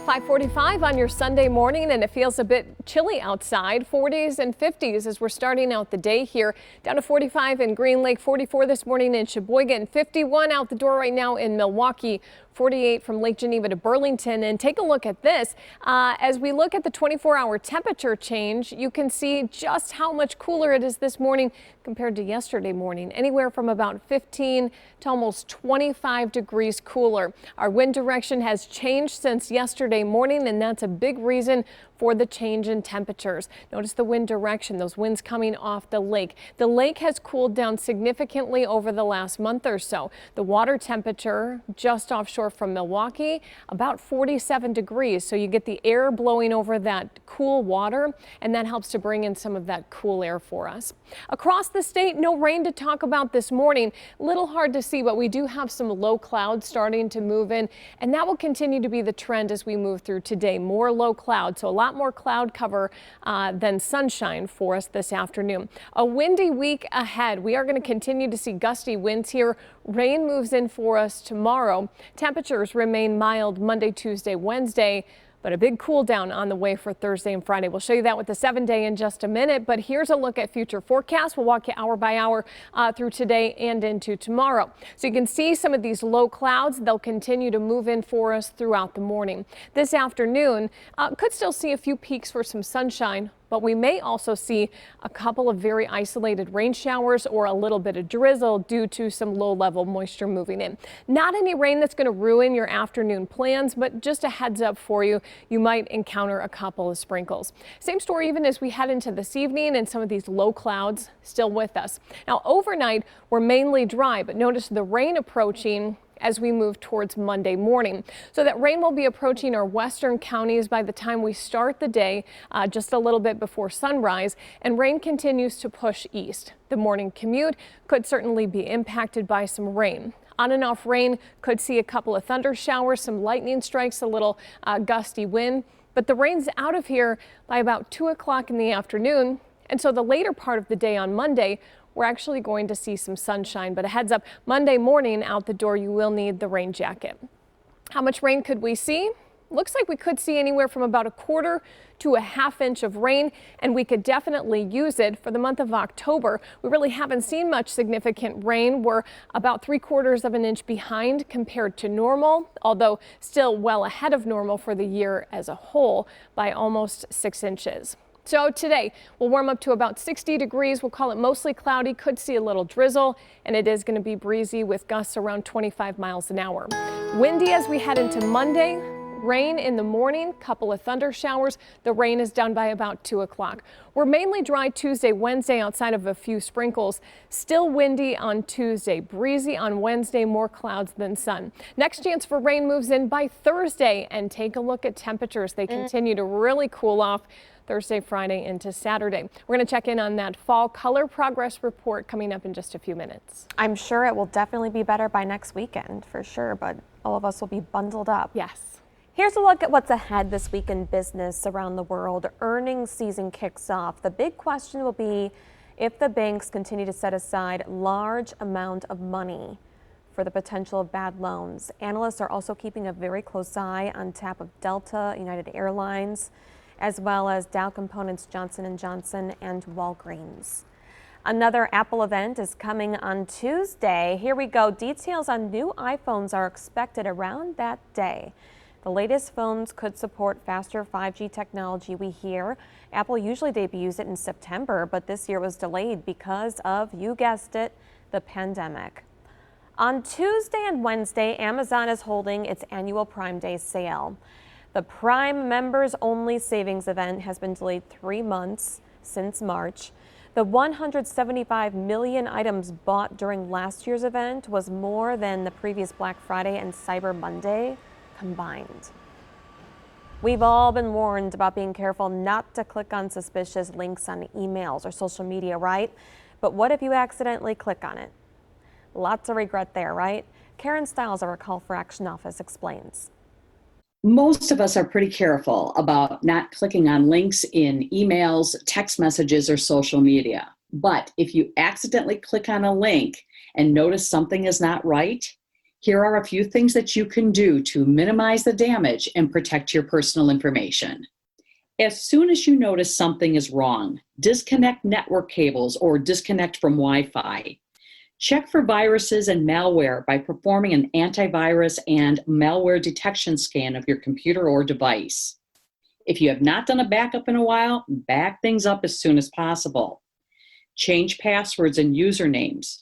5:45 on your Sunday morning, and it feels a bit chilly outside. 40s and 50s as we're starting out the day here. Down to 45 in Green Lake, 44 this morning in Sheboygan, 51 out the door right now in Milwaukee. 48 from Lake Geneva to Burlington. And take a look at this. As we look at the 24-hour temperature change, you can see just how much cooler it is this morning compared to yesterday morning. Anywhere from about 15 to almost 25 degrees cooler. Our wind direction has changed since yesterday morning, and that's a big reason for the change in temperatures. Notice the wind direction, those winds coming off the lake. The lake has cooled down significantly over the last month or so. The water temperature just offshore from Milwaukee, about 47 degrees. So you get the air blowing over that cool water, and that helps to bring in some of that cool air for us. Across the state, no rain to talk about this morning. A little hard to see, but we do have some low clouds starting to move in, and that will continue to be the trend as we move through today. More low clouds, so a lot more cloud cover than sunshine for us this afternoon. A windy week ahead. We are going to continue to see gusty winds here. Rain moves in for us tomorrow. Temperatures remain mild Monday, Tuesday, Wednesday, but a big cool down on the way for Thursday and Friday. We'll show you that with the 7-day in just a minute, but here's a look at future forecasts. We'll walk you hour by hour through today and into tomorrow. So you can see some of these low clouds. They'll continue to move in for us throughout the morning. This afternoon, could still see a few peaks for some sunshine, but we may also see a couple of very isolated rain showers or a little bit of drizzle due to some low-level moisture moving in. Not any rain that's going to ruin your afternoon plans, but just a heads up for you, you might encounter a couple of sprinkles. Same story even as we head into this evening, and some of these low clouds still with us. Now overnight, we're mainly dry, but notice the rain approaching as we move towards Monday morning. So that rain will be approaching our western counties by the time we start the day, just a little bit before sunrise, and rain continues to push east. The morning commute could certainly be impacted by some rain. On and off rain, could see a couple of thunder showers, some lightning strikes, a little gusty wind, but the rain's out of here by about 2 o'clock in the afternoon. And so the later part of the day on Monday, we're actually going to see some sunshine, but a heads up, Monday morning out the door, you will need the rain jacket. How much rain could we see? Looks like we could see anywhere from about 1/4 to a 1/2 inch of rain, and we could definitely use it for the month of October. We really haven't seen much significant rain. We're about 3/4 of an inch behind compared to normal, although still well ahead of normal for the year as a whole by almost 6 inches. So today we'll warm up to about 60 degrees. We'll call it mostly cloudy, could see a little drizzle, and it is going to be breezy with gusts around 25 miles an hour. Windy as we head into Monday. Rain in the morning, couple of thunder showers. The rain is done by about 2 o'clock. We're mainly dry Tuesday, Wednesday outside of a few sprinkles. Still windy on Tuesday, breezy on Wednesday, more clouds than sun. Next chance for rain moves in by Thursday, and take a look at temperatures. They continue to really cool off Thursday, Friday into Saturday. We're going to check in on that fall color progress report coming up in just a few minutes. I'm sure it will definitely be better by next weekend for sure, but all of us will be bundled up. Yes. Here's a look at what's ahead this week in business around the world. Earnings season kicks off. The big question will be if the banks continue to set aside large amount of money for the potential of bad loans. Analysts are also keeping a very close eye on tap of Delta, United Airlines, as well as Dow Components, Johnson & Johnson, and Walgreens. Another Apple event is coming on Tuesday. Here we go. Details on new iPhones are expected around that day. The latest phones could support faster 5G technology, we hear. Apple usually debuts it in September, but this year was delayed because of, you guessed it, the pandemic. On Tuesday and Wednesday, Amazon is holding its annual Prime Day sale. The Prime members only savings event has been delayed 3 months since March. The 175 million items bought during last year's event was more than the previous Black Friday and Cyber Monday combined. We've all been warned about being careful not to click on suspicious links on emails or social media, right? But what if you accidentally click on it? Lots of regret there, right? Karen Stiles of our Call for Action office explains. Most of us are pretty careful about not clicking on links in emails, text messages, or social media. But if you accidentally click on a link and notice something is not right, Here are a few things that you can do to minimize the damage and protect your personal information. As soon as you notice something is wrong, disconnect network cables or disconnect from Wi-Fi. Check for viruses and malware by performing an antivirus and malware detection scan of your computer or device. If you have not done a backup in a while, back things up as soon as possible. Change passwords and usernames.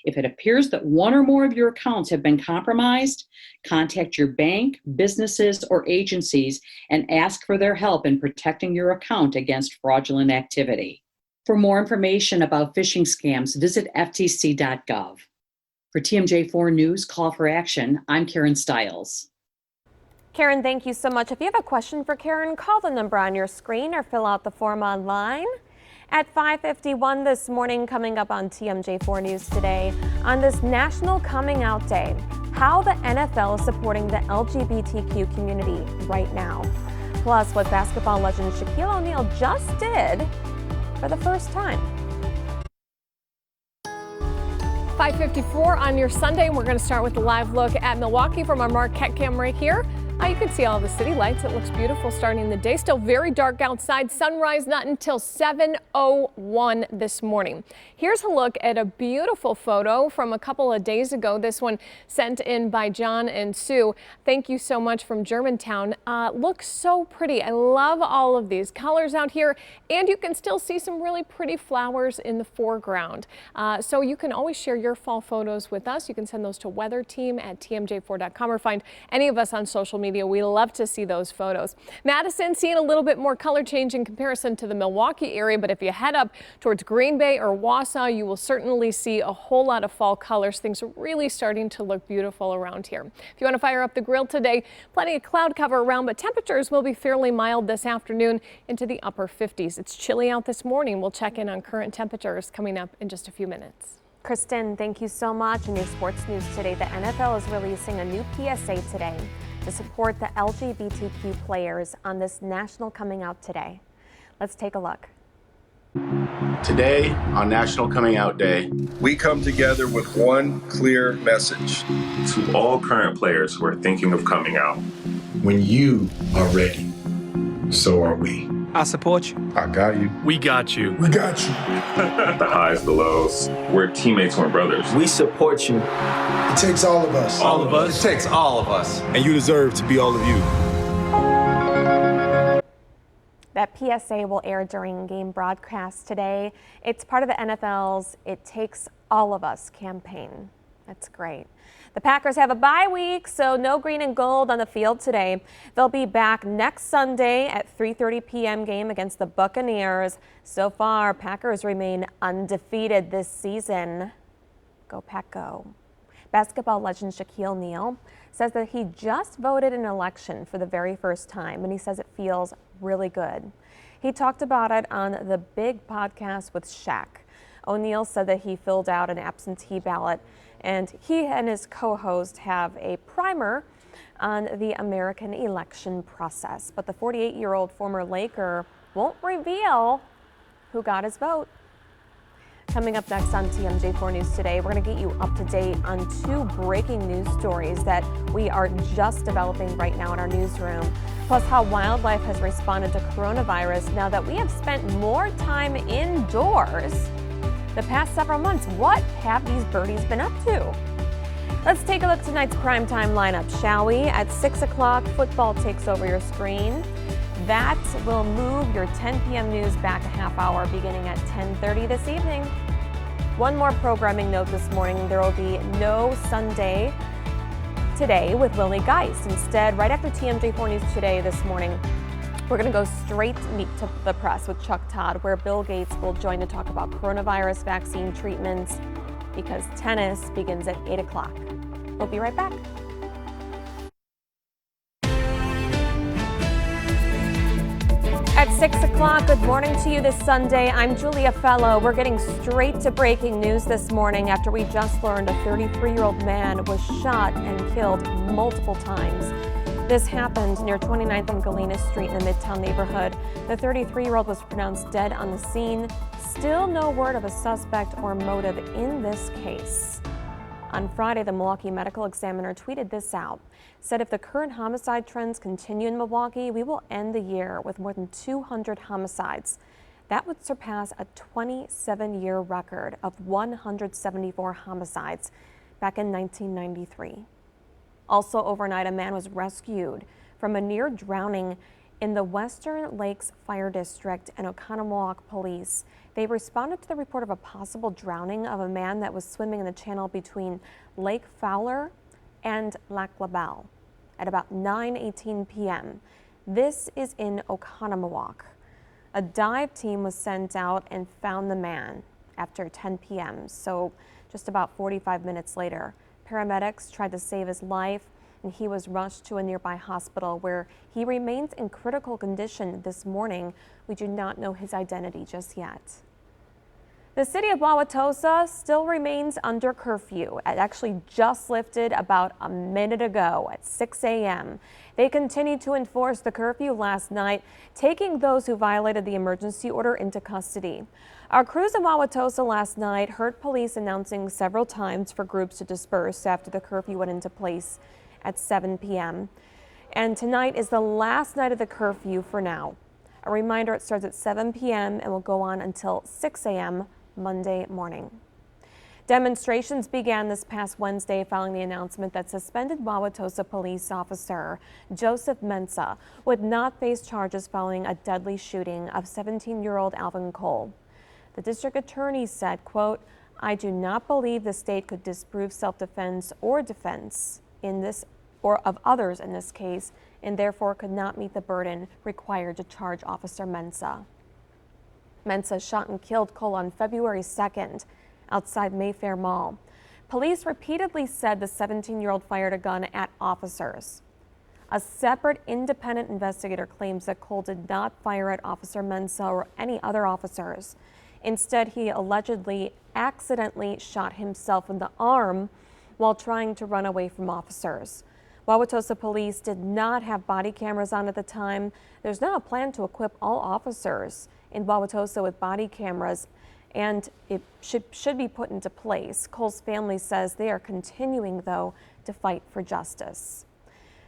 If it appears that one or more of your accounts have been compromised, contact your bank, businesses, or agencies and ask for their help in protecting your account against fraudulent activity. For more information about phishing scams, visit ftc.gov. For TMJ4 News Call for Action, I'm Karen Stiles. Karen, thank you so much. If you have a question for Karen, call the number on your screen or fill out the form online. At 5:51 this morning, coming up on TMJ4 News Today, on this National Coming Out Day, how the NFL is supporting the LGBTQ community right now. Plus, what basketball legend Shaquille O'Neal just did for the first time. 5:54 on your Sunday, and we're going to start with a live look at Milwaukee from our Marquette cam right here. You can see all the city lights. It looks beautiful starting the day. Still very dark outside. Sunrise not until 7:01 this morning. Here's a look at a beautiful photo from a couple of days ago. This one sent in by John and Sue. Thank you so much from Germantown. Looks so pretty. I love all of these colors out here, and you can still see some really pretty flowers in the foreground. So you can always share your fall photos with us. You can send those to weatherteam@tmj4.com or find any of us on social media. We love to see those photos. Madison seeing a little bit more color change in comparison to the Milwaukee area, but if you head up towards Green Bay or Wausau, you will certainly see a whole lot of fall colors. Things are really starting to look beautiful around here. If you want to fire up the grill today, plenty of cloud cover around, but temperatures will be fairly mild this afternoon into the upper 50s. It's chilly out this morning. We'll check in on current temperatures coming up in just a few minutes. Kristen, thank you so much. In your sports news today, the NFL is releasing a new PSA today to support the LGBTQ players on this National Coming Out Today. Let's take a look. Today, on National Coming Out Day, we come together with one clear message. To all current players who are thinking of coming out. when you are ready, so are we. I support you. I got you. We got you. We got you. The highs, the lows. We're teammates, we're brothers. We support you. It takes all of us. All of us. It takes all of us. And you deserve to be all of you. That PSA will air during game broadcasts today. It's part of the NFL's It Takes All of Us campaign. That's great. The Packers have a bye week, so no green and gold on the field today. They'll be back next Sunday at 3:30 p.m. game against the Buccaneers. So far, Packers remain undefeated this season. Go Pack Go. Basketball legend Shaquille O'Neal says that he just voted in an election for the very first time, and he says it feels really good. He talked about it on the Big Podcast with Shaq. O'Neal said that he filled out an absentee ballot, and he and his co-host have a primer on the American election process. But the 48-year-old former Laker won't reveal who got his vote. Coming up next on TMJ4 News Today, we're going to get you up to date on two breaking news stories that we are just developing right now in our newsroom, plus how wildlife has responded to coronavirus now that we have spent more time indoors the past several months. What have these birdies been up to? Let's take a look at tonight's primetime lineup, shall we? At 6 o'clock, football takes over your screen. That will move your 10 p.m. news back a half hour beginning at 10:30 this evening. One more programming note this morning. There will be no Sunday Today with Willie Geist. Instead, right after TMJ4 News Today this morning, we're going to go straight to Meet the Press with Chuck Todd, where Bill Gates will join to talk about coronavirus vaccine treatments, because tennis begins at 8 o'clock. We'll be right back. At 6 o'clock, good morning to you this Sunday. I'm Julia Fellow. We're getting straight to breaking news this morning after we just learned a 33-year-old man was shot and killed multiple times. This happened near 29th and Galena Street in the Midtown neighborhood. The 33-year-old was pronounced dead on the scene. Still no word of a suspect or motive in this case. On Friday, the Milwaukee medical examiner tweeted this out, said if the current homicide trends continue in Milwaukee, we will end the year with more than 200 homicides. That would surpass a 27-year record of 174 homicides back in 1993. Also overnight, a man was rescued from a near drowning in the Western Lakes Fire District, and Oconomowoc police. They responded to the report of a possible drowning of a man that was swimming in the channel between Lake Fowler and Lac La Belle at about 9:18 p.m. This is in Oconomowoc. A dive team was sent out and found the man after 10 p.m., so just about 45 minutes later. Paramedics tried to save his life, and he was rushed to a nearby hospital where he remains in critical condition this morning. We do not know his identity just yet. The city of Wauwatosa still remains under curfew. It actually just lifted about a minute ago at 6 a.m. They continued to enforce the curfew last night, taking those who violated the emergency order into custody. Our crews in Wauwatosa last night heard police announcing several times for groups to disperse after the curfew went into place at 7 p.m. And tonight is the last night of the curfew for now. A reminder, it starts at 7 p.m. and will go on until 6 a.m. Monday morning. Demonstrations began this past Wednesday following the announcement that suspended Wauwatosa police officer Joseph Mensah would not face charges following a deadly shooting of 17-year-old Alvin Cole. The district attorney said, quote, "I do not believe the state could disprove self-defense or defense in this or of others in this case, and therefore could not meet the burden required to charge Officer Mensah." Mensah shot and killed Cole on February 2nd outside Mayfair Mall. Police repeatedly said the 17-year-old fired a gun at officers. A separate independent investigator claims that Cole did not fire at Officer Mensah or any other officers. Instead, he allegedly accidentally shot himself in the arm while trying to run away from officers. Wauwatosa police did not have body cameras on at the time. There's now a plan to equip all officers in Wauwatosa with body cameras, and it should be put into place. Cole's family says they are continuing, though, to fight for justice.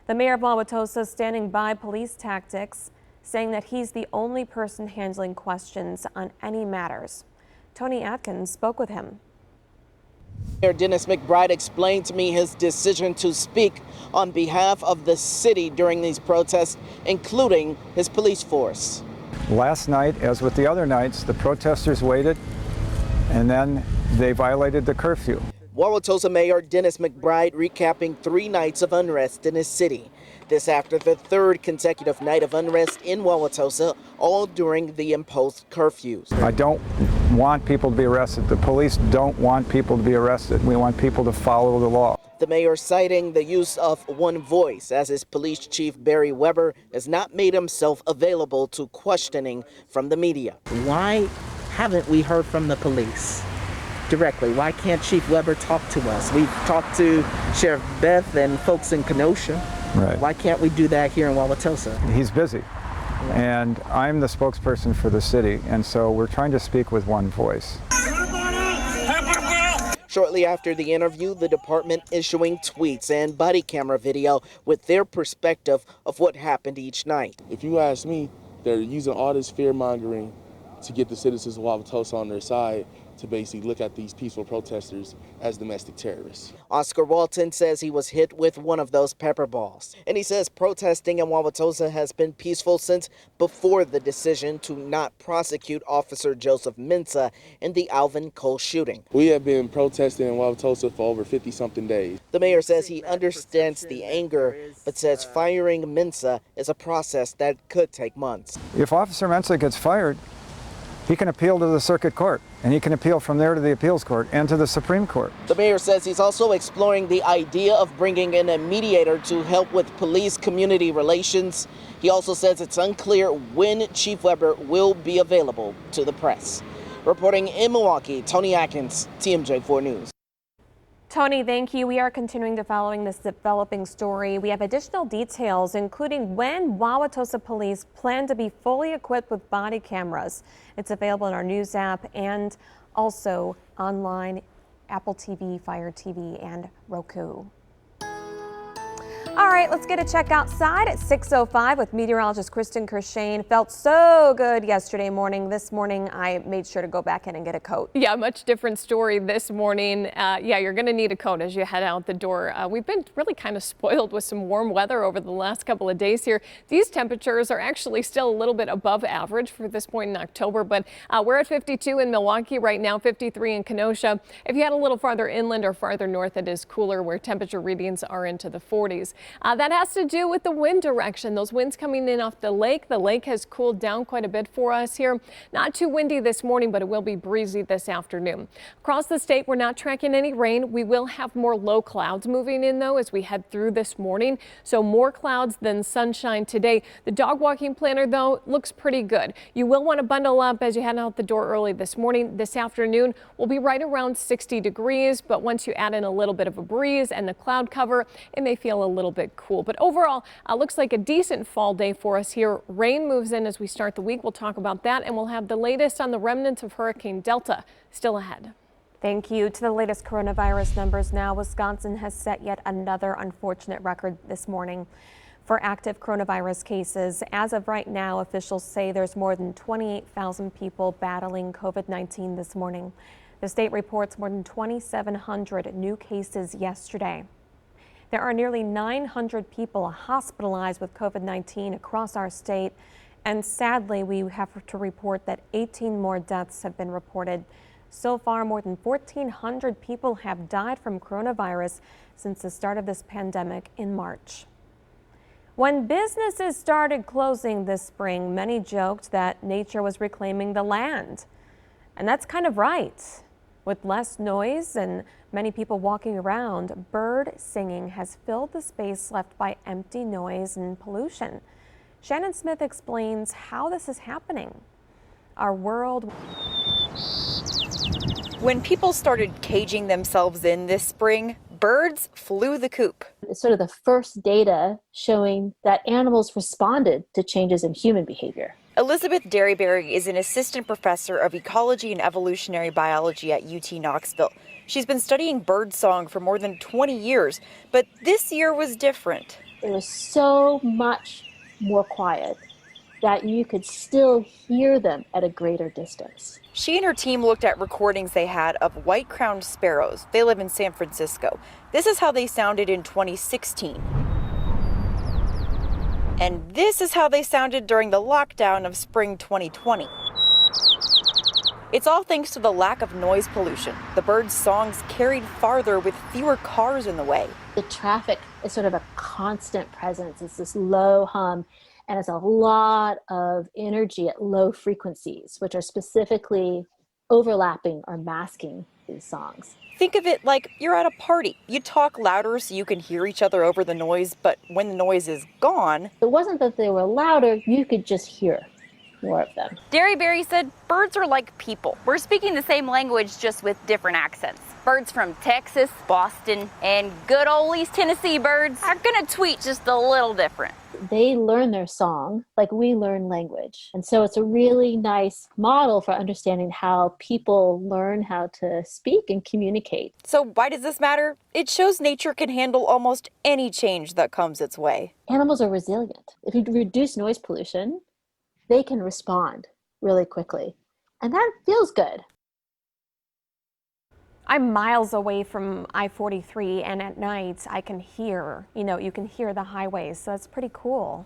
The mayor of Wauwatosa standing by police tactics, saying that he's the only person handling questions on any matters. Tony Atkins spoke with him. Mayor Dennis McBride explained to me his decision to speak on behalf of the city during these protests, including his police force. Last night, as with the other nights, the protesters waited and then they violated the curfew. Wauwatosa Mayor Dennis McBride recapping 3 nights of unrest in his city. This after the 3rd consecutive night of unrest in Wauwatosa, all during the imposed curfews. I don't want people to be arrested. The police don't want people to be arrested. We want people to follow the law. The mayor citing the use of one voice, as his police chief Barry Weber has not made himself available to questioning from the media. Why haven't we heard from the police directly? Why can't Chief Weber talk to us? We've talked to Sheriff Beth and folks in Kenosha. Right. Why can't we do that here in Wauwatosa? He's busy, and I'm the spokesperson for the city, and so we're trying to speak with one voice. Shortly after the interview, the department issuing tweets and body camera video with their perspective of what happened each night. If you ask me, they're using all this fear mongering to get the citizens of Wauwatosa on their side, to basically look at these peaceful protesters as domestic terrorists. Oscar Walton says he was hit with one of those pepper balls. And he says protesting in Wauwatosa has been peaceful since before the decision to not prosecute Officer Joseph Mensah in the Alvin Cole shooting. We have been protesting in Wauwatosa for over 50-something days. The mayor says he understands the anger, but says firing Mensah is a process that could take months. If Officer Mensah gets fired, he can appeal to the circuit court, and he can appeal from there to the appeals court and to the Supreme Court. The mayor says he's also exploring the idea of bringing in a mediator to help with police community relations. He also says it's unclear when Chief Weber will be available to the press. Reporting in Milwaukee, Tony Atkins, TMJ4 News. Tony, thank you. We are continuing to following this developing story. We have additional details, including when Wauwatosa police plan to be fully equipped with body cameras. It's available in our news app and also online Apple TV, Fire TV, and Roku. All right, let's get a check outside at 6:05 with meteorologist Kristen Kershane. Felt so good yesterday morning. This morning, I made sure to go back in and get a coat. Yeah, much different story this morning. Yeah, you're going to need a coat as you head out the door. We've been really kind of spoiled with some warm weather over the last couple of days here. These temperatures are actually still a little bit above average for this point in October, but we're at 52 in Milwaukee right now, 53 in Kenosha. If you head a little farther inland or farther north, it is cooler where temperature readings are into the 40s. That has to do with the wind direction. Those winds coming in off the lake. The lake has cooled down quite a bit for us here. Not too windy this morning, but it will be breezy this afternoon. Across the state, we're not tracking any rain. We will have more low clouds moving in, though, as we head through this morning. So more clouds than sunshine today. The dog walking planner, though, looks pretty good. You will want to bundle up as you head out the door early this morning. This afternoon will be right around 60 degrees, but once you add in a little bit of a breeze and the cloud cover, it may feel a little bit cool. But overall, looks like a decent fall day for us here. Rain moves in as we start the week. We'll talk about that, and we'll have the latest on the remnants of Hurricane Delta still ahead. Thank you. To the latest coronavirus numbers now, Wisconsin has set yet another unfortunate record this morning for active coronavirus cases. As of right now, officials say there's more than 28,000 people battling COVID-19 this morning. The state reports more than 2,700 new cases yesterday. There are nearly 900 people hospitalized with COVID-19 across our state, and sadly, we have to report that 18 more deaths have been reported. So far, more than 1,400 people have died from coronavirus since the start of this pandemic in March. When businesses started closing this spring, many joked that nature was reclaiming the land. And that's kind of right. With less noise and many people walking around, bird singing has filled the space left by empty noise and pollution. Shannon Smith explains how this is happening. Our world. When people started caging themselves in this spring, birds flew the coop. It's sort of the first data showing that animals responded to changes in human behavior. Elizabeth Derryberry is an assistant professor of ecology and evolutionary biology at UT Knoxville. She's been studying birdsong for more than 20 years, but this year was different. It was so much more quiet that you could still hear them at a greater distance. She and her team looked at recordings they had of white-crowned sparrows. They live in San Francisco. This is how they sounded in 2016. And this is how they sounded during the lockdown of spring 2020. It's all thanks to the lack of noise pollution. The birds' songs carried farther with fewer cars in the way. The traffic is sort of a constant presence. It's this low hum, and it's a lot of energy at low frequencies, which are specifically overlapping or masking these songs. Think of it like you're at a party. You talk louder so you can hear each other over the noise, but when the noise is gone... It wasn't that they were louder, you could just hear more of them. Derryberry said birds are like people. We're speaking the same language, just with different accents. Birds from Texas, Boston, and good old East Tennessee birds are gonna tweet just a little different. They learn their song like we learn language. And so it's a really nice model for understanding how people learn how to speak and communicate. So why does this matter? It shows nature can handle almost any change that comes its way. Animals are resilient. If you reduce noise pollution, they can respond really quickly. And that feels good. I'm miles away from I-43, and at night I can hear, you can hear the highways, so that's pretty cool.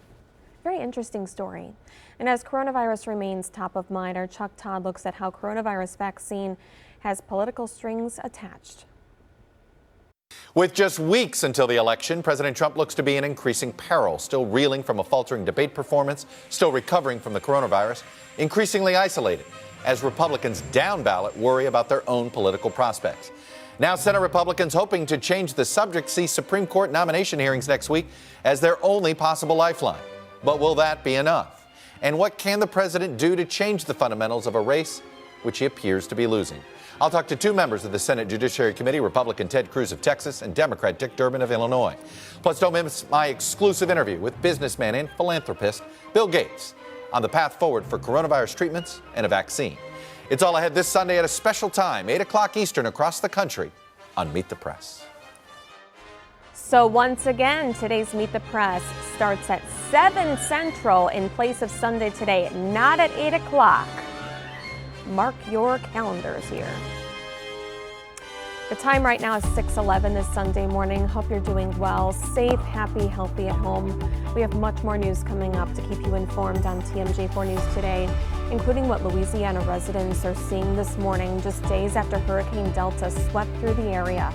Very interesting story. And as coronavirus remains top of mind, our Chuck Todd looks at how coronavirus vaccine has political strings attached. With just weeks until the election, President Trump looks to be in increasing peril, still reeling from a faltering debate performance, still recovering from the coronavirus, increasingly isolated, as Republicans down ballot worry about their own political prospects. Now, Senate Republicans hoping to change the subject see Supreme Court nomination hearings next week as their only possible lifeline. But will that be enough? And what can the president do to change the fundamentals of a race which he appears to be losing? I'll talk to two members of the Senate Judiciary Committee, Republican Ted Cruz of Texas and Democrat Dick Durbin of Illinois. Plus, don't miss my exclusive interview with businessman and philanthropist Bill Gates on the path forward for coronavirus treatments and a vaccine. It's all ahead this Sunday at a special time, 8 o'clock Eastern across the country on Meet the Press. So once again, today's Meet the Press starts at 7 Central in place of Sunday today, not at 8 o'clock. Mark your calendars here. The time right now is 6:11 this Sunday morning. Hope you're doing well, safe, happy, healthy at home. We have much more news coming up to keep you informed on TMJ4 News today, including what Louisiana residents are seeing this morning just days after Hurricane Delta swept through the area.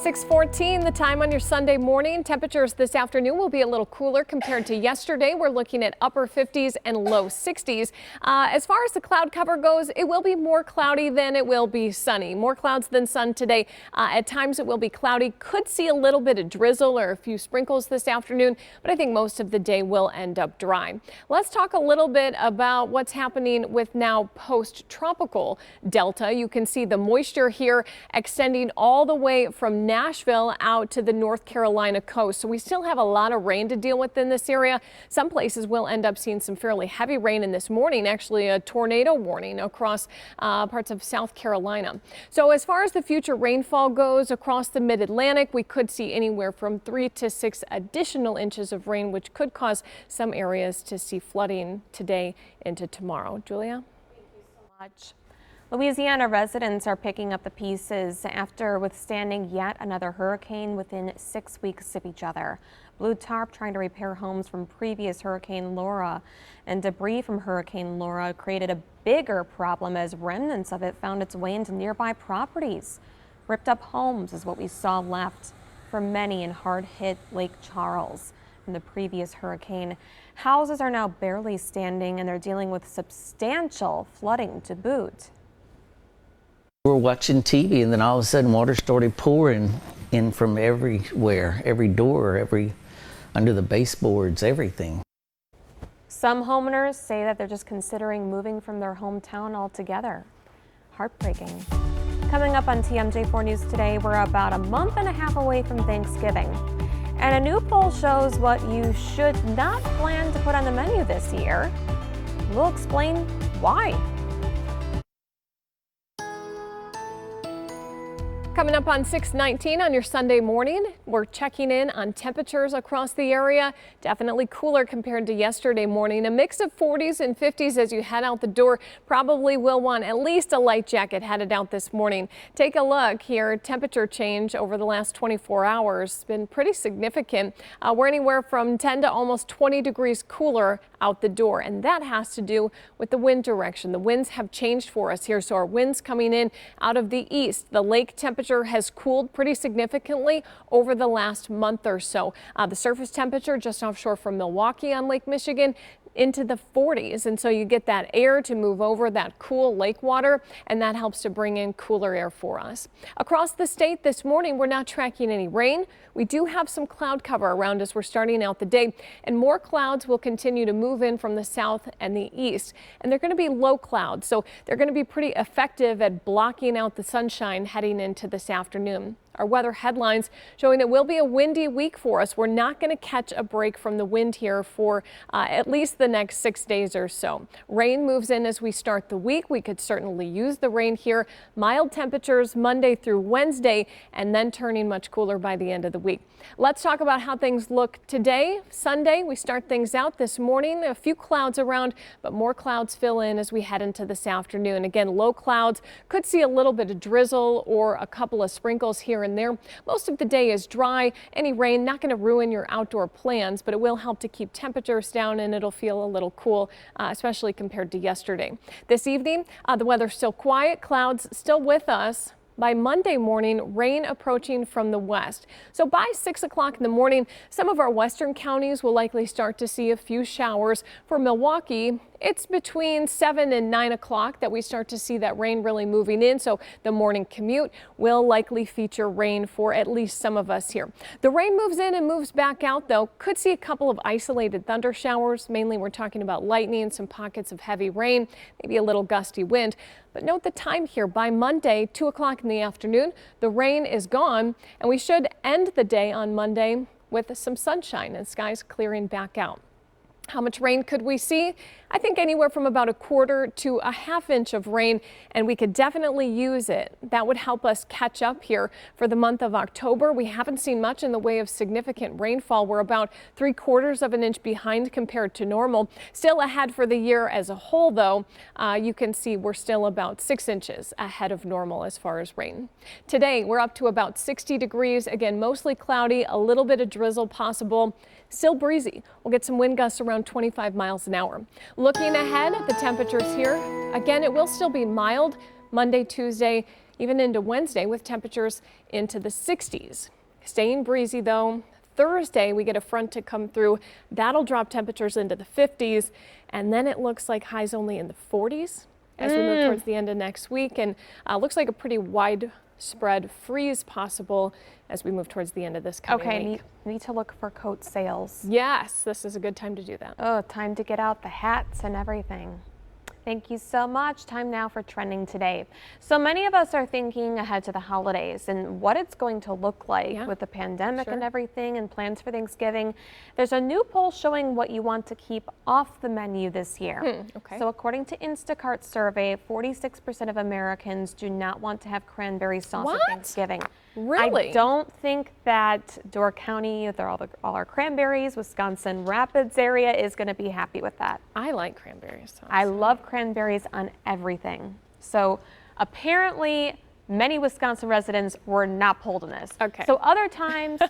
.14, the time on your Sunday morning. Temperatures this afternoon will be a little cooler compared to yesterday. We're looking at upper 50s and low 60s. As far as the cloud cover goes, it will be more cloudy than it will be sunny. More clouds than sun today. At times it will be cloudy. Could see a little bit of drizzle or a few sprinkles this afternoon, but I think most of the day will end up dry. Let's talk a little bit about what's happening with now post-tropical Delta. You can see the moisture here extending all the way from Nashville out to the North Carolina coast. So we still have a lot of rain to deal with in this area. Some places will end up seeing some fairly heavy rain in this morning, actually a tornado warning across parts of South Carolina. So as far as the future rainfall goes across the mid-Atlantic, we could see anywhere from 3 to 6 additional inches of rain, which could cause some areas to see flooding today into tomorrow. Julia? Thank you so much. Louisiana residents are picking up the pieces after withstanding yet another hurricane within 6 weeks of each other. Blue tarp trying to repair homes from previous Hurricane Laura, and debris from Hurricane Laura created a bigger problem as remnants of it found its way into nearby properties. Ripped up homes is what we saw left for many in hard-hit Lake Charles from the previous hurricane. Houses are now barely standing and they're dealing with substantial flooding to boot. We're watching TV and then all of a sudden water started pouring in from everywhere, every door, under the baseboards, everything. Some homeowners say that they're just considering moving from their hometown altogether. Heartbreaking. Coming up on TMJ4 News today, we're about a month and a half away from Thanksgiving. And a new poll shows what you should not plan to put on the menu this year. We'll explain why. Coming up on 6:19 on your Sunday morning, we're checking in on temperatures across the area. Definitely cooler compared to yesterday morning. A mix of 40s and 50s as you head out the door. Probably will want at least a light jacket headed out this morning. Take a look here. Temperature change over the last 24 hours been pretty significant. We're anywhere from 10 to almost 20 degrees cooler out the door, and that has to do with the wind direction. The winds have changed for us here, so our winds coming in out of the east. The lake temperature has cooled pretty significantly over the last month or so. The surface temperature just offshore from Milwaukee on Lake Michigan into the 40s, and so you get that air to move over that cool lake water, and that helps to bring in cooler air for us. Across the state this morning, we're not tracking any rain. We do have some cloud cover around us. We're starting out the day, and more clouds will continue to move in from the south and the east, and they're going to be low clouds, so they're going to be pretty effective at blocking out the sunshine heading into this afternoon. Our weather headlines showing it will be a windy week for us. We're not going to catch a break from the wind here for at least the next 6 days or so. Rain moves in as we start the week. We could certainly use the rain here. Mild temperatures Monday through Wednesday, and then turning much cooler by the end of the week. Let's talk about how things look today. Sunday, we start things out this morning. A few clouds around, but more clouds fill in as we head into this afternoon. Again, low clouds. Could see a little bit of drizzle or a couple of sprinkles here and there. Most of the day is dry. Any rain not going to ruin your outdoor plans, but it will help to keep temperatures down, and it'll feel a little cool, especially compared to yesterday. This evening, the weather's still quiet. Clouds still with us. By Monday morning, rain approaching from the west. So by 6 o'clock in the morning, some of our western counties will likely start to see a few showers. For Milwaukee, it's between 7 and 9 o'clock that we start to see that rain really moving in. So the morning commute will likely feature rain for at least some of us here. The rain moves in and moves back out, though. Could see a couple of isolated thunder showers. Mainly we're talking about lightning, some pockets of heavy rain, maybe a little gusty wind. But note the time here. By Monday, 2 o'clock in the afternoon, the rain is gone, and we should end the day on Monday with some sunshine and skies clearing back out. How much rain could we see? I think anywhere from about 1/4 to a 1/2 inch of rain, and we could definitely use it. That would help us catch up here for the month of October. We haven't seen much in the way of significant rainfall. We're about 3/4 of an inch behind compared to normal. Still ahead for the year as a whole, though. You can see we're still about 6 inches ahead of normal as far as rain. Today, we're up to about 60 degrees. Again, mostly cloudy, a little bit of drizzle possible. Still breezy. We'll get some wind gusts around 25 miles an hour. Looking ahead at the temperatures here, again, it will still be mild Monday, Tuesday, even into Wednesday with temperatures into the 60s. Staying breezy though. Thursday, we get a front to come through. That'll drop temperatures into the 50s. And then it looks like highs only in the 40s as we move towards the end of next week. And looks like a pretty widespread freeze possible as we move towards the end of this coming week. Need to look for coat sales. Yes, this is a good time to do that. Oh, time to get out the hats and everything. Thank you so much. Time now for Trending Today. So many of us are thinking ahead to the holidays and what it's going to look like with the pandemic and everything and plans for Thanksgiving. There's a new poll showing what you want to keep off the menu this year. So according to Instacart's survey, 46% of Americans do not want to have cranberry sauce at Thanksgiving. Really? I don't think that Door County, with all our cranberries, Wisconsin Rapids area is going to be happy with that. I like cranberry sauce. I love cranberries on everything. So apparently many Wisconsin residents were not polled in this. So other times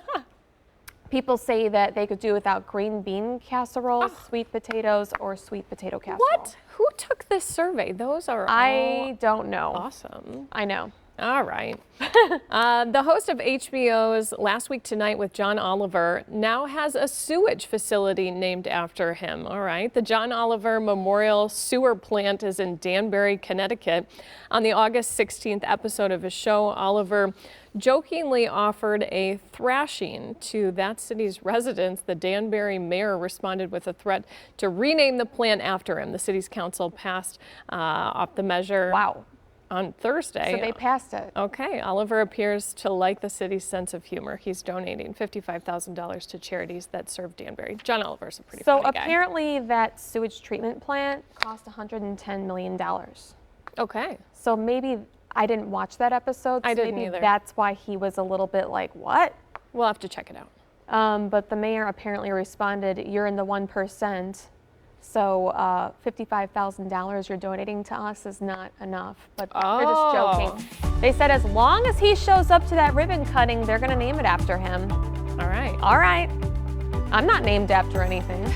people say that they could do without green bean casserole, sweet potatoes, or sweet potato casserole. What? Who took this survey? Those are I don't know. Awesome. I know. All right. The host of HBO's Last Week Tonight with John Oliver now has a sewage facility named after him. All right. The John Oliver Memorial Sewer Plant is in Danbury, Connecticut. On the August 16th episode of his show, Oliver jokingly offered a thrashing to that city's residents. The Danbury mayor responded with a threat to rename the plant after him. The city's council passed off the measure. Wow. On Thursday. So they passed it. Okay. Oliver appears to like the city's sense of humor. He's donating $55,000 to charities that serve Danbury. John Oliver's a pretty funny guy. So apparently that sewage treatment plant cost $110 million. Okay. So maybe I didn't watch that episode. So I didn't maybe either. That's why he was a little bit like, what? We'll have to check it out. But the mayor apparently responded, you're in the 1%. So $55,000 you're donating to us is not enough, but they're just joking. They said as long as he shows up to that ribbon cutting, they're going to name it after him. All right. All right. I'm not named after anything.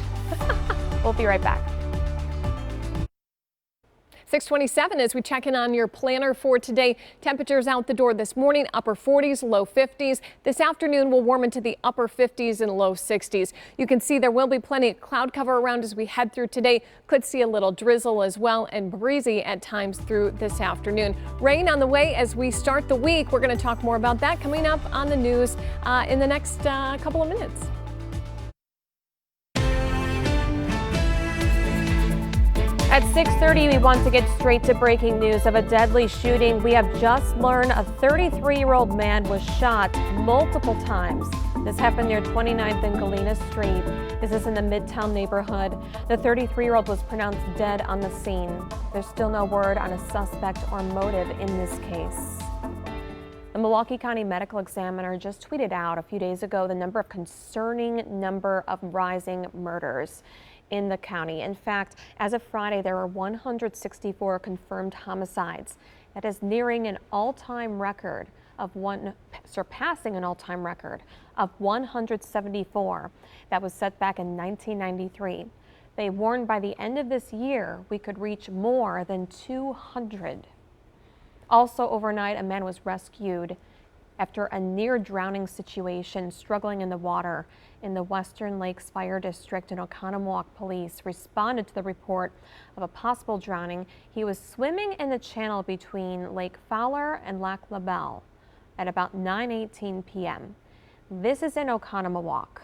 We'll be right back. 6:27 as we check in on your planner for today. Temperatures out the door this morning, upper 40s, low 50s. This afternoon will warm into the upper 50s and low 60s. You can see there will be plenty of cloud cover around as we head through today. Could see a little drizzle as well and breezy at times through this afternoon. Rain on the way as we start the week. We're going to talk more about that coming up on the news in the next couple of minutes. At 6:30, we want to get straight to breaking news of a deadly shooting. We have just learned a 33-year-old man was shot multiple times. This happened near 29th and Galena Street. This is in the Midtown neighborhood. The 33-year-old was pronounced dead on the scene. There's still no word on a suspect or motive in this case. The Milwaukee County Medical Examiner just tweeted out a few days ago the concerning number of rising murders in the county. In fact, as of Friday, there were 164 confirmed homicides. That is nearing an all-time record of surpassing an all-time record of 174 that was set back in 1993. They warned by the end of this year, we could reach more than 200. Also overnight, a man was rescued after a near drowning situation, struggling in the water in the Western Lakes Fire District. In Oconomowoc, police responded to the report of a possible drowning. He was swimming in the channel between Lake Fowler and Lac La Belle at about 9:18 p.m. This is in Oconomowoc.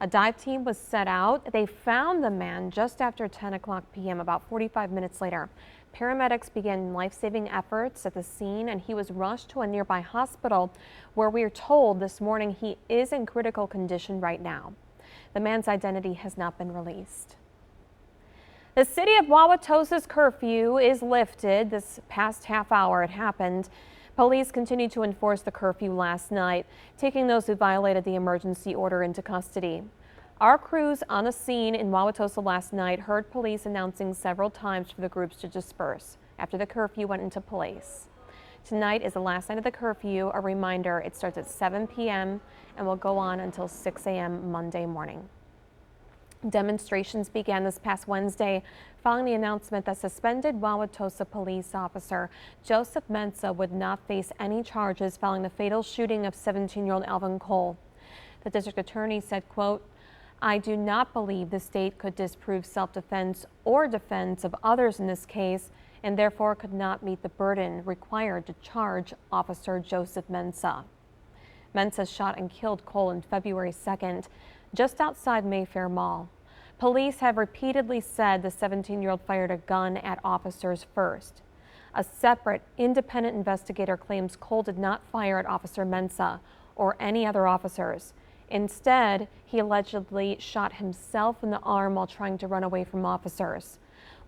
A dive team was set out. They found the man just after 10 o'clock p.m., about 45 minutes later. Paramedics began life-saving efforts at the scene, and he was rushed to a nearby hospital where we are told this morning he is in critical condition right now. The man's identity has not been released. The city of Wauwatosa's curfew is lifted. This past half hour it happened. Police continued to enforce the curfew last night, taking those who violated the emergency order into custody. Our crews on the scene in Wauwatosa last night heard police announcing several times for the groups to disperse after the curfew went into place. Tonight is the last night of the curfew. A reminder, it starts at 7 p.m. and will go on until 6 a.m. Monday morning. Demonstrations began this past Wednesday following the announcement that suspended Wauwatosa police officer Joseph Mensah would not face any charges following the fatal shooting of 17-year-old Alvin Cole. The district attorney said, quote, "I do not believe the state could disprove self-defense or defense of others in this case and therefore could not meet the burden required to charge Officer Joseph Mensah." Mensah shot and killed Cole on February 2nd, just outside Mayfair Mall. Police have repeatedly said the 17-year-old fired a gun at officers first. A separate independent investigator claims Cole did not fire at Officer Mensah or any other officers. Instead, he allegedly shot himself in the arm while trying to run away from officers.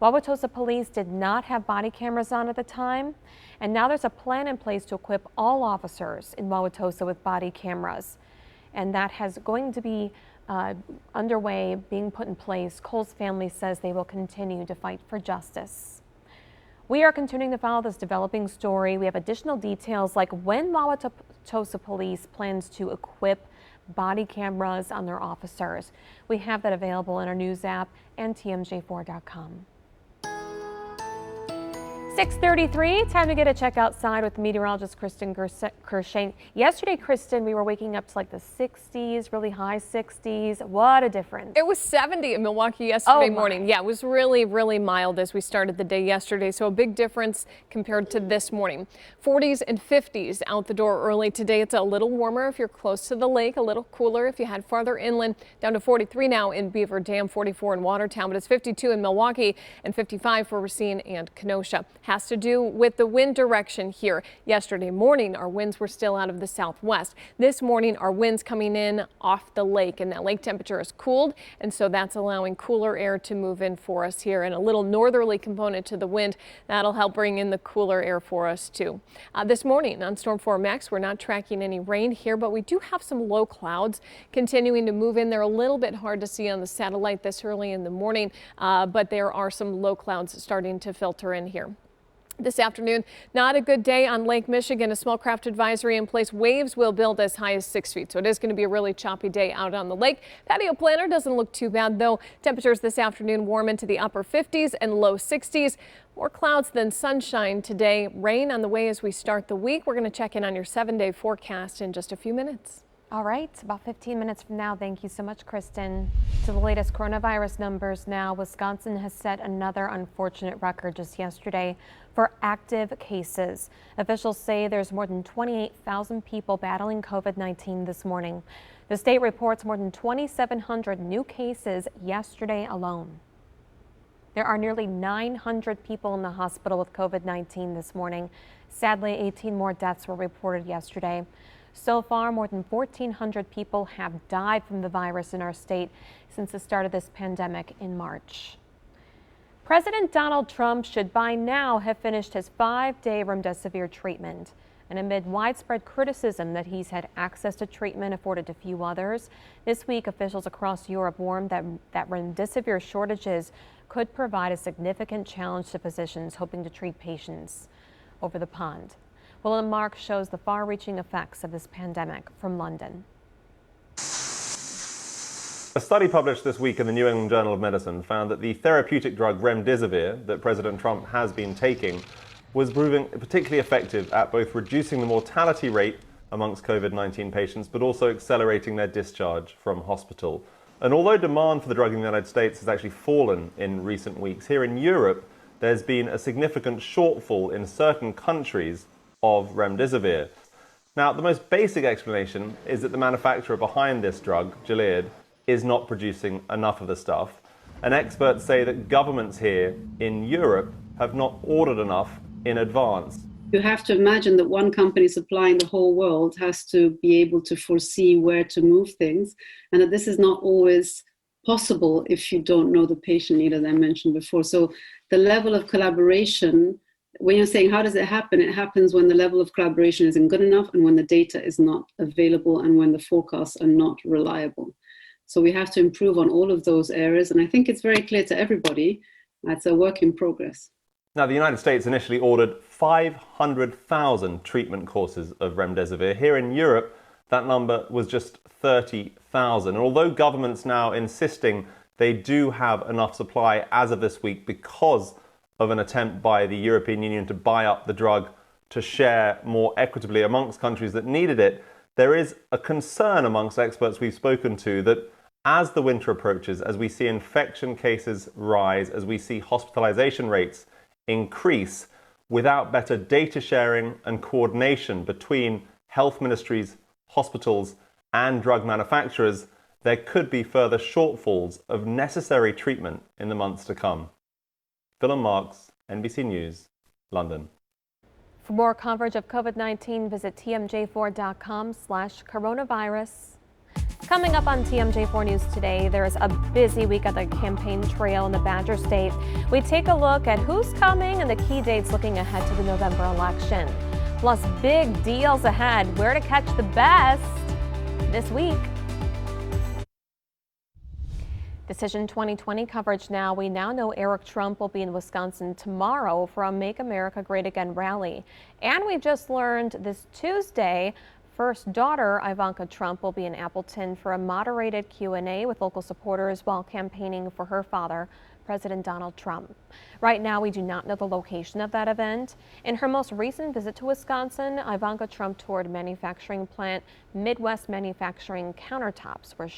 Wauwatosa police did not have body cameras on at the time, and now there's a plan in place to equip all officers in Wauwatosa with body cameras. And that has going to be underway, being put in place. Cole's family says they will continue to fight for justice. We are continuing to follow this developing story. We have additional details like when Wauwatosa police plans to equip body cameras on their officers. We have that available in our news app and TMJ4.com. 6:33, time to get a check outside with meteorologist Kristen Kershank. Yesterday, Kristen, we were waking up to like the 60s, really high 60s. What a difference. It was 70 in Milwaukee yesterday morning. Yeah, it was really, really mild as we started the day yesterday. So a big difference compared to this morning. 40s and 50s out the door early today. It's a little warmer if you're close to the lake, a little cooler if you head farther inland. Down to 43 now in Beaver Dam, 44 in Watertown, but it's 52 in Milwaukee and 55 for Racine and Kenosha. Has to do with the wind direction here. Yesterday morning, our winds were still out of the southwest. This morning, our winds coming in off the lake, and that lake temperature is cooled, and so that's allowing cooler air to move in for us here, and a little northerly component to the wind. That'll help bring in the cooler air for us too. This morning on Storm 4 Max, we're not tracking any rain here, but we do have some low clouds continuing to move in. They're a little bit hard to see on the satellite this early in the morning, but there are some low clouds starting to filter in here. This afternoon, not a good day on Lake Michigan. A small craft advisory in place. Waves will build as high as 6 feet, so it is going to be a really choppy day out on the lake. Patio planner doesn't look too bad, though. Temperatures this afternoon warm into the upper 50s and low 60s. More clouds than sunshine today. Rain on the way as we start the week. We're going to check in on your 7-day forecast in just a few minutes. All right, about 15 minutes from now. Thank you so much, Kristen. To the latest coronavirus numbers now, Wisconsin has set another unfortunate record just yesterday for active cases. Officials say there's more than 28,000 people battling COVID-19 this morning. The state reports more than 2,700 new cases yesterday alone. There are nearly 900 people in the hospital with COVID-19 this morning. Sadly, 18 more deaths were reported yesterday. So far, more than 1,400 people have died from the virus in our state since the start of this pandemic in March. President Donald Trump should by now have finished his 5-day remdesivir treatment. And amid widespread criticism that he's had access to treatment afforded to few others, this week officials across Europe warned that remdesivir shortages could provide a significant challenge to physicians hoping to treat patients over the pond. Willem Mark shows the far-reaching effects of this pandemic from London. A study published this week in the New England Journal of Medicine found that the therapeutic drug remdesivir that President Trump has been taking was proving particularly effective at both reducing the mortality rate amongst COVID-19 patients, but also accelerating their discharge from hospital. And although demand for the drug in the United States has actually fallen in recent weeks, here in Europe, there's been a significant shortfall in certain countries of remdesivir. Now, the most basic explanation is that the manufacturer behind this drug, Gilead, is not producing enough of the stuff. And experts say that governments here in Europe have not ordered enough in advance. You have to imagine that one company supplying the whole world has to be able to foresee where to move things, and that this is not always possible if you don't know the patient need, as I mentioned before. So the level of collaboration, when you're saying how does it happen, it happens when the level of collaboration isn't good enough and when the data is not available and when the forecasts are not reliable. So we have to improve on all of those areas. And I think it's very clear to everybody, it's a work in progress. Now, the United States initially ordered 500,000 treatment courses of remdesivir. Here in Europe, that number was just 30,000. And although governments now insisting they do have enough supply as of this week because of an attempt by the European Union to buy up the drug to share more equitably amongst countries that needed it, there is a concern amongst experts we've spoken to that as the winter approaches, as we see infection cases rise, as we see hospitalization rates increase, without better data sharing and coordination between health ministries, hospitals and drug manufacturers, there could be further shortfalls of necessary treatment in the months to come. Phil Marks, NBC News, London. For more coverage of COVID-19, visit tmj4.com/coronavirus. Coming up on TMJ4 News today, there's a busy week at the campaign trail in the Badger State. We take a look at who's coming and the key dates looking ahead to the November election. Plus, big deals ahead, where to catch the best this week. Decision 2020 coverage now. We now know Eric Trump will be in Wisconsin tomorrow for a Make America Great Again rally. And we just learned this Tuesday, first daughter Ivanka Trump will be in Appleton for a moderated Q&A with local supporters while campaigning for her father, President Donald Trump. Right now, we do not know the location of that event. In her most recent visit to Wisconsin, Ivanka Trump toured manufacturing plant Midwest Manufacturing Countertops, where she